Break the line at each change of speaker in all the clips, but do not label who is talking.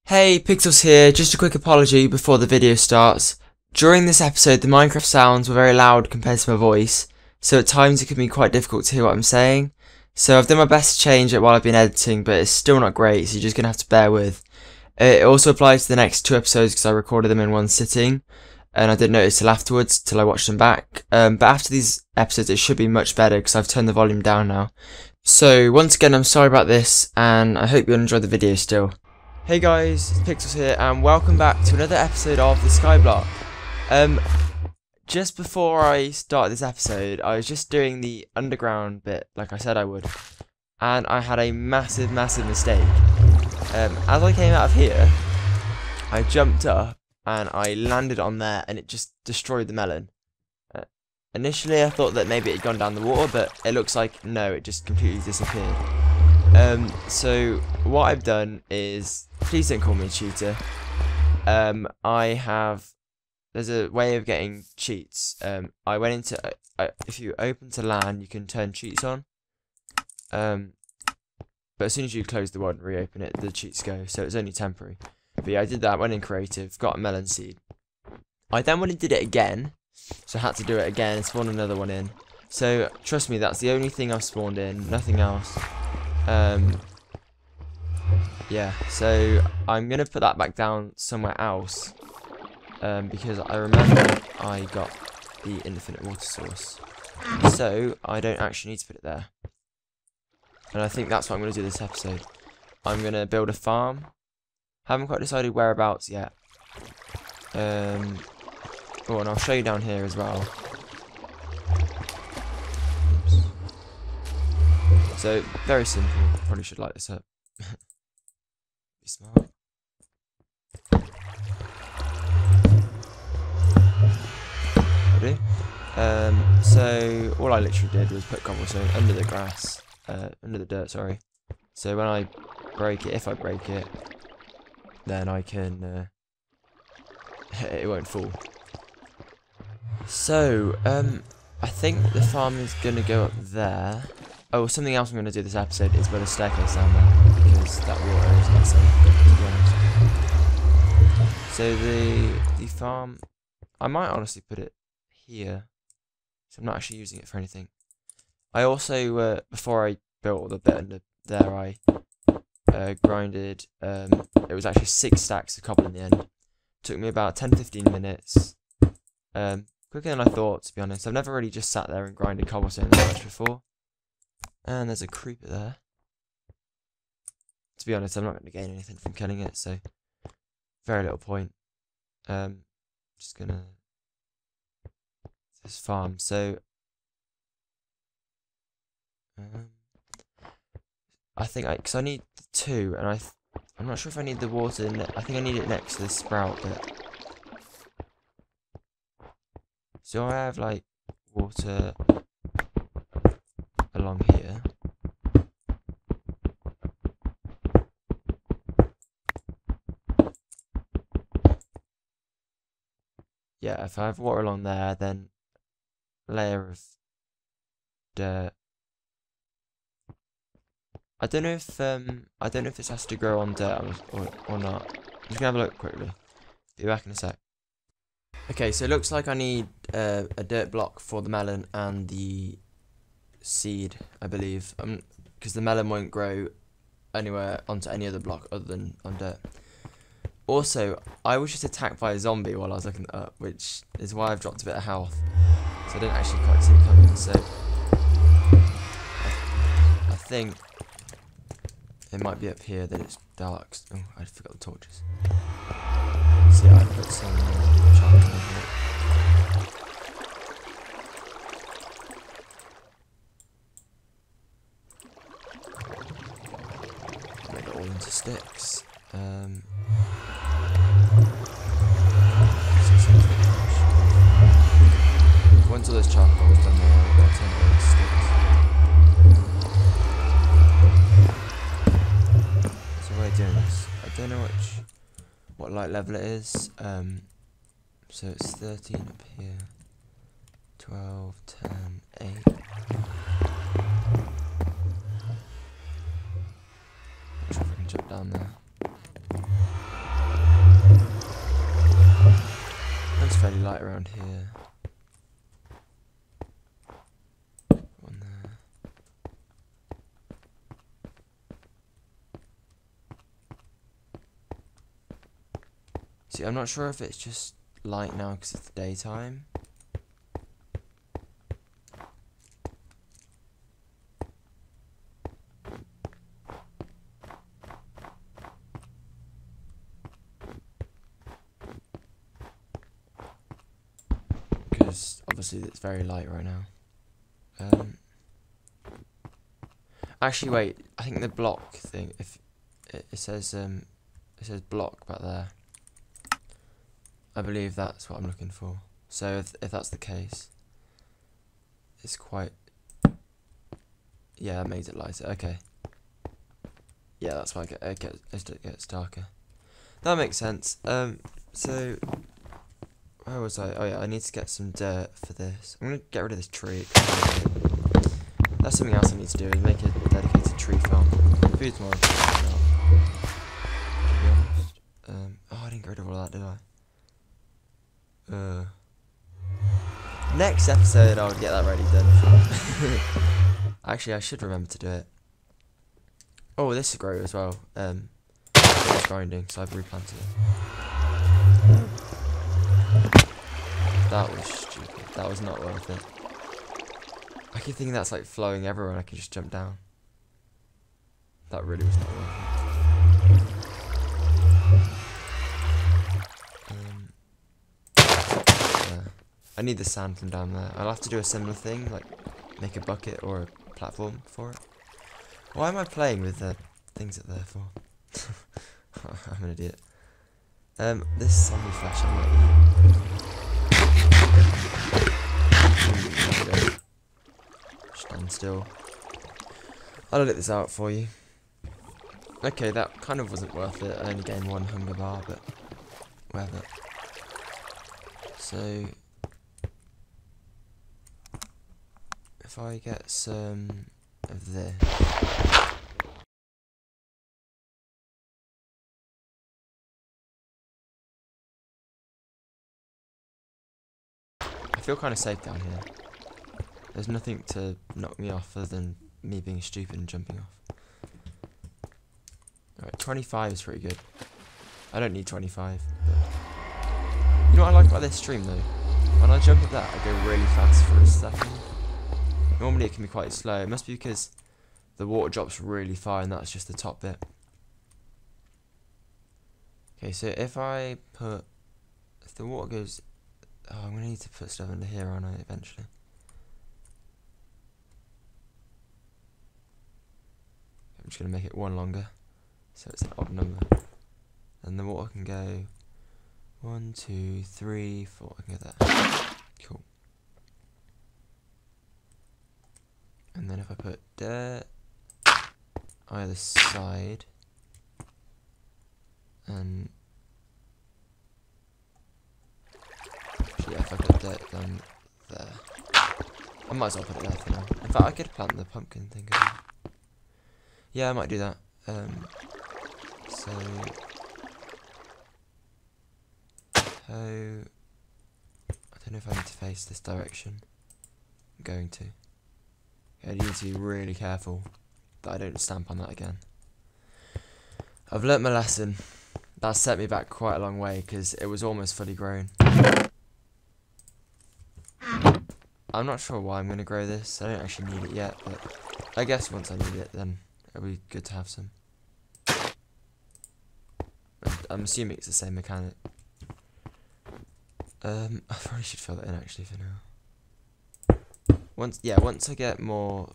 Hey, Pixels here, just a quick apology before the video starts. During this episode, the Minecraft sounds were very loud compared to my voice, so at times it can be quite difficult to hear what I'm saying. So I've done my best to change it while I've been editing, but it's still not great, so you're just going to have to bear with. It also applies to the next two episodes because I recorded them in one sitting, and I didn't notice till afterwards, till I watched them back. But after these episodes, it should be much better because I've turned the volume down now. So once again, I'm sorry about this, and I hope you'll enjoy the video still. Hey guys, it's Pixels here, and welcome back to another episode of the Skyblock. Just before I start this episode, I was just doing the underground bit, like I said I would, and I had a massive mistake. As I came out of here, I jumped up, and I landed on there, and it just destroyed the melon. Initially, I thought that maybe it had gone down the water, but it looks like, no, it just completely disappeared. So what I've done is, please don't call me a cheater. There's a way of getting cheats. I went into, if you open to LAN, you can turn cheats on. But as soon as you close the world and reopen it, the cheats go, so it's only temporary. But yeah, I did that, went in creative, got a melon seed. I then went and did it again, so I had to do it again and spawn another one in. So, trust me, that's the only thing I've spawned in, nothing else. Yeah, so I'm going to put that back down somewhere else, because I remember I got the infinite water source, so I don't actually need to put it there. And I think that's what I'm going to do this episode. I'm going to build a farm. Haven't quite decided whereabouts yet. Oh, and I'll show you down here as well. Oops. So, very simple. Probably should light this up. Be smart. I do. So all I literally did was put cobblestone under the grass, under the dirt, sorry. So when I break it, if I break it, then I can, it won't fall. So, I think the farm is gonna go up there. Oh, something else I'm going to do this episode is build a staircase down there, because that water is not safe, to be honest. So the farm, I might honestly put it here, so I'm not actually using it for anything. I also, before I built the bit under there, I grinded, it was actually 6 stacks of cobble in the end. Took me about 10-15 minutes, quicker than I thought, to be honest. I've never really just sat there and grinded cobblestone that much before. And there's a creeper there. To be honest, I'm not going to gain anything from killing it, so very little point. Just gonna this farm. So I think because I need 2, and I'm not sure if I need the water. I think I need it next to the sprout bit. So I have like water along here. Yeah, if I have water along there, then layer of dirt. I don't know if this has to grow on dirt or not. I'm just gonna have a look quickly. Be back in a sec. Okay, so it looks like I need a dirt block for the melon and the seed, I believe, because the melon won't grow anywhere onto any other block other than on dirt. Also, I was just attacked by a zombie while I was looking up, which is why I've dropped a bit of health, so I didn't actually quite see it coming. So I think it might be up here that it's dark. Oh, I forgot the torches. So yeah, I put some charcoal in here. Make it all into sticks. Once all this charcoal is done, I'll turn it into sticks. So why are you doing this? I don't know what light level it is. So it's 13 up here, 12, 10, 8. Not sure if I can jump down there. fairly light around here. One there. See, I'm not sure if it's just light now because it's the daytime. Because obviously it's very light right now. Actually, wait. I think the block thing. If it says block back there. I believe that's what I'm looking for. So if that's the case, it's quite. Yeah, I made it lighter. Okay. Yeah, that's why it gets darker. That makes sense. So where was I? Oh yeah, I need to get some dirt for this. I'm gonna get rid of this tree. That's something else I need to do, is make a dedicated tree farm. Food's more important now, to be honest. Oh, I didn't get rid of all that, did I? Next episode, I'll get that ready done. Actually, I should remember to do it. Oh, this is grow as well. It's grinding, so I've replanted it. That was stupid. That was not worth it. I keep thinking that's like flowing everywhere and I can just jump down. That really was not worth it. Yeah. I need the sand from down there. I'll have to do a similar thing, like make a bucket or a platform for it. Why am I playing with the things up there for? I'm an idiot. This zombie flesh I might eat. Stand still. I'll edit this out for you. Okay, that kind of wasn't worth it. I only gained 1 hunger bar, but whatever. So if I get some of this. I feel kind of safe down here. There's nothing to knock me off other than me being stupid and jumping off. Alright, 25 is pretty good. I don't need 25. But you know what I like about this stream though? When I jump at that, I go really fast for a second. Normally it can be quite slow. It must be because the water drops really far and that's just the top bit. Okay, so if the water goes... Oh, I'm going to need to put stuff under here, aren't I, eventually? I'm just going to make it 1 longer, so it's an odd number. And the water can go 1, 2, 3, 4. I can go there. Cool. And then if I put dirt either side, and actually, yeah, if I put dirt down there, I might as well put it there for now. In fact, I could plant the pumpkin thing. Yeah, I might do that. So I don't know if I need to face this direction. I'm going to. Okay, I need to be really careful that I don't stamp on that again. I've learnt my lesson. That set me back quite a long way because it was almost fully grown. I'm not sure why I'm going to grow this. I don't actually need it yet, but I guess once I need it, then it'll be good to have some. I'm assuming it's the same mechanic. I probably should fill that in actually for now. Once I get more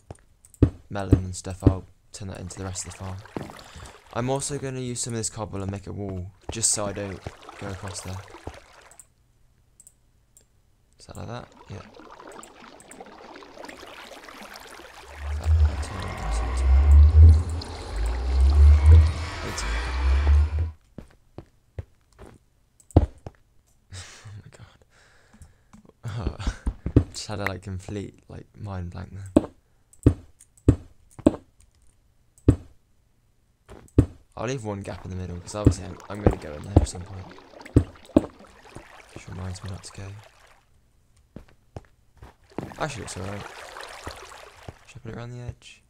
melon and stuff, I'll turn that into the rest of the farm. I'm also going to use some of this cobble and make a wall, just so I don't go across there. Is that like that? Yeah. Just had a like complete like mind blank there. I'll leave 1 gap in the middle because obviously I'm going to go in there at some point. Which reminds me not to go. Actually, it's alright. Should I put it around the edge?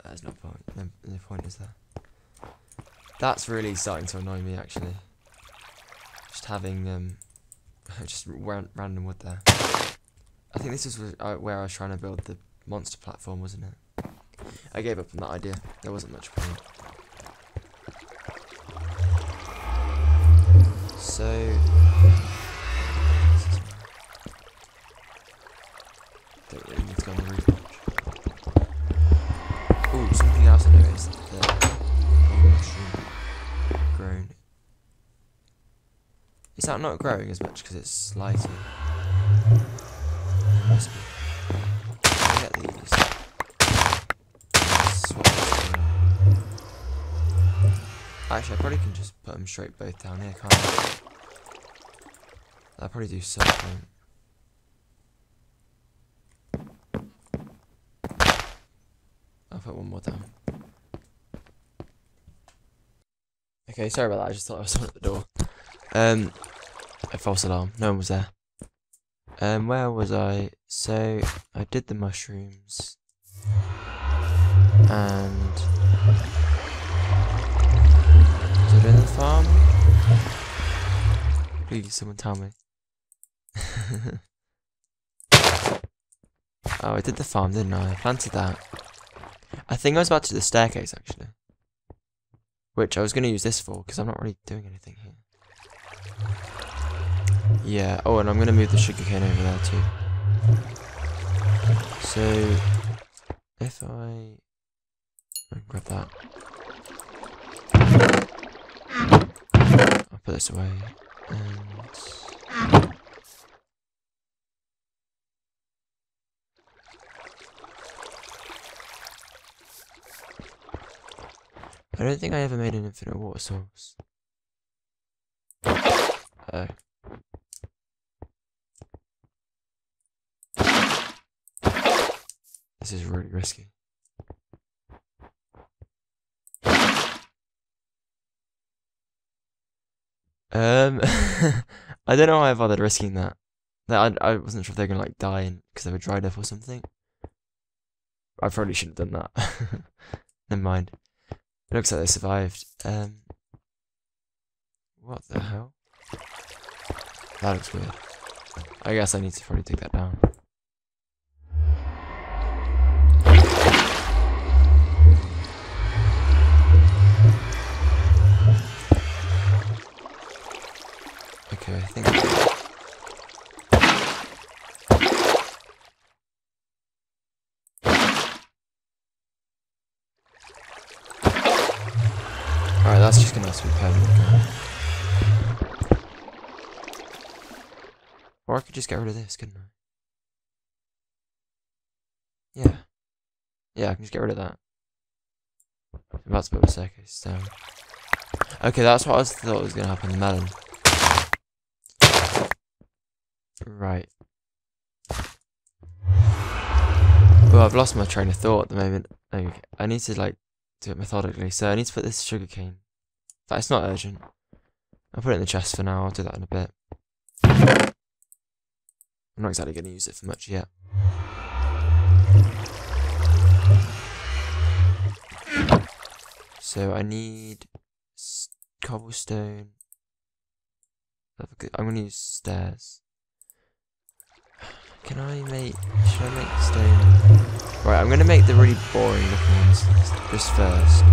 There's no point. No point, is there? That's really starting to annoy me, actually. Just having just random wood there. I think this is where I was trying to build the monster platform, wasn't it? I gave up on that idea. There wasn't much point. So don't really need to go on the roof much. Ooh, something else I noticed that mushroom grown. Is that not growing as much because it's lighter? It must be. I get these. Actually, I probably can just put them straight both down here, can't I? That'll probably do something. I'll put one more down. Okay, sorry about that. I just thought I was someone at the door. A false alarm. No one was there. Where was I? So I did the mushrooms, and was I doing the farm? Please, someone tell me. Oh, I did the farm, didn't I? I planted that. I think I was about to do the staircase, actually. Which I was going to use this for, because I'm not really doing anything here. Yeah, oh, and I'm going to move the sugarcane over there, too. So, if I can grab that. I'll put this away, and I don't think I ever made an infinite water source. Oh. This is really risky. I don't know why I bothered risking that. I wasn't sure if they were gonna like die because they were dried up or something. I probably shouldn't have done that. Never mind. It looks like they survived. What the hell? That looks weird. I guess I need to probably take that down. Okay, I think. Alright, that's just gonna have to be permanent now. Or I could just get rid of this, couldn't I? Yeah. Yeah, I can just get rid of that. I'm about to build a staircase down. Okay, that's what I thought was gonna happen in the melon. Right. Well, I've lost my train of thought at the moment. Okay, I need to like do it methodically. So I need to put this sugarcane. In fact, it's not urgent. I'll put it in the chest for now. I'll do that in a bit. I'm not exactly going to use it for much yet. So I need cobblestone. I'm going to use stairs. Should I make stone? Right, I'm going to make the really boring looking ones just first.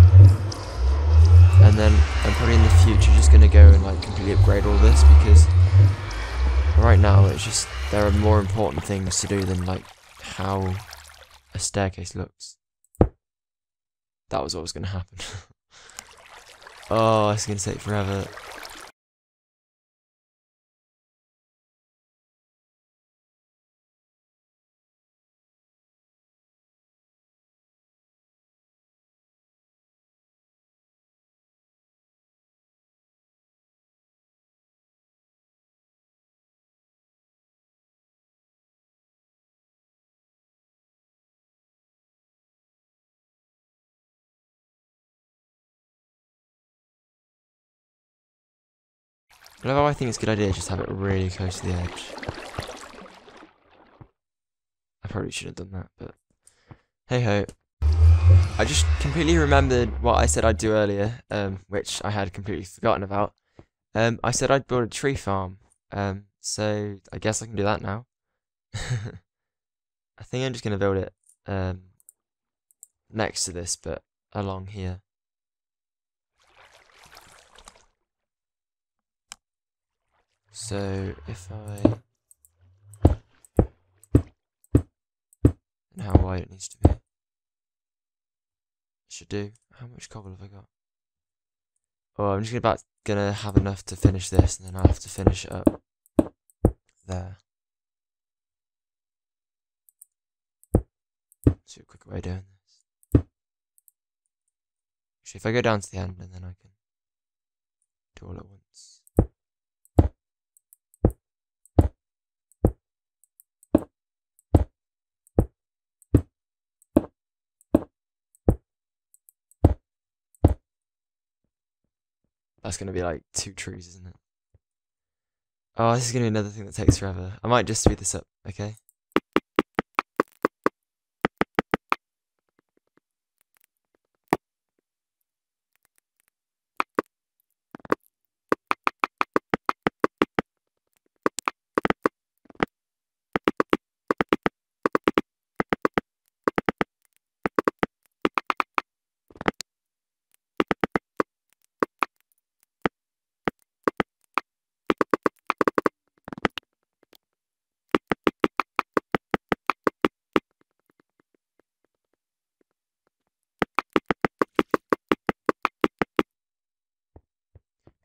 And then I'm probably in the future just going to go and like completely upgrade all this because right now it's just, there are more important things to do than like how a staircase looks. That was what was going to happen. Oh, it's going to take forever. Although I think it's a good idea to just have it really close to the edge. I probably should have done that, but hey ho. I just completely remembered what I said I'd do earlier, which I had completely forgotten about. I said I'd build a tree farm, so I guess I can do that now. I think I'm just going to build it next to this, but along here. So if I... and how wide it needs to be. Should do. How much cobble have I got? Oh, I'm just gonna have enough to finish this, and then I'll have to finish it up there. See a quick way of doing this. Actually, if I go down to the end, and then I can do all at once. That's going to be like 2 trees, isn't it? Oh, this is going to be another thing that takes forever. I might just speed this up, okay?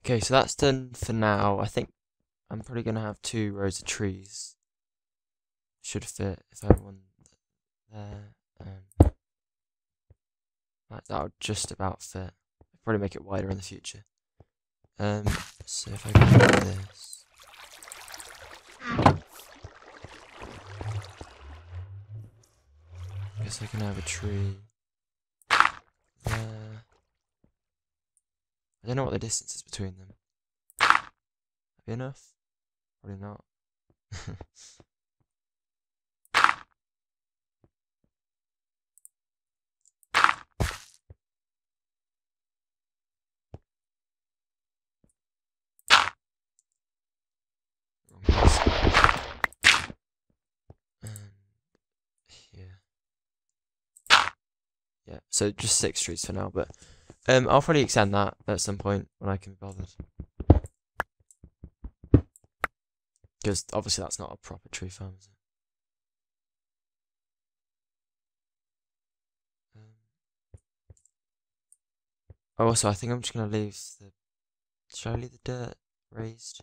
Okay, so that's done for now. I think I'm probably going to have 2 rows of trees. Should fit if I have one there. That'll just about fit. I'll probably make it wider in the future. So if I can do this. I guess I can have a tree there. I don't know what the distance is between them. That'd be enough? Probably not. Wrong place. Here. Yeah, so just 6 trees for now, but I'll probably extend that at some point when I can be bothered. Because obviously that's not a proper tree farm, is it? Also, I think I'm just going to leave the... Should I leave the dirt raised?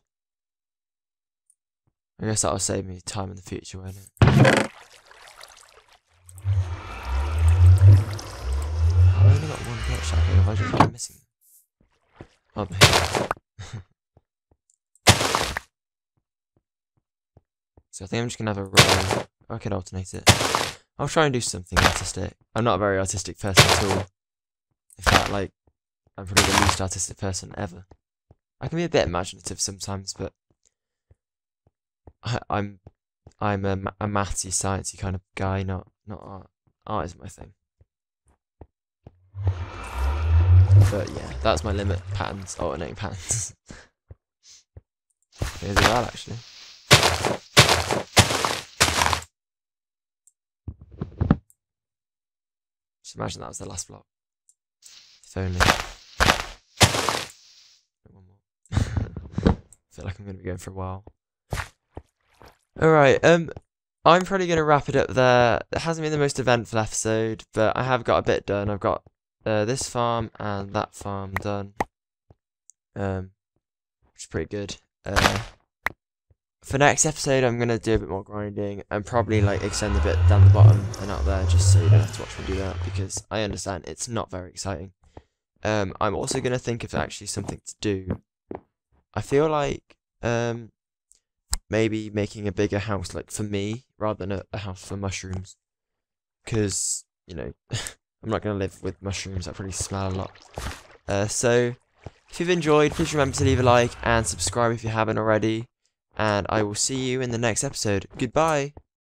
I guess that'll save me time in the future, won't it? I've only got 1 dirt shack here, have I just been missing? Oh, so I think I'm just going to have a row. I could alternate it. I'll try and do something artistic. I'm not a very artistic person at all. In fact, like, I'm probably the least artistic person ever. I can be a bit imaginative sometimes, but I'm a mathsy, sciencey kind of guy, not art. Art isn't my thing. But yeah, that's my limit. Patterns, alternating patterns. Here's that actually. Just imagine that was the last block. If only. One more. I feel like I'm going to be going for a while. Alright, I'm probably going to wrap it up there. It hasn't been the most eventful episode, but I have got a bit done. I've got this farm and that farm done. Which is pretty good. For next episode, I'm going to do a bit more grinding and probably like extend a bit down the bottom and out there just so you don't have to watch me do that because I understand it's not very exciting. I'm also going to think of actually something to do. I feel like maybe making a bigger house like for me rather than a house for mushrooms because, you know, I'm not going to live with mushrooms that probably smell a lot. So If you've enjoyed, please remember to leave a like and subscribe if you haven't already. And I will see you in the next episode. Goodbye.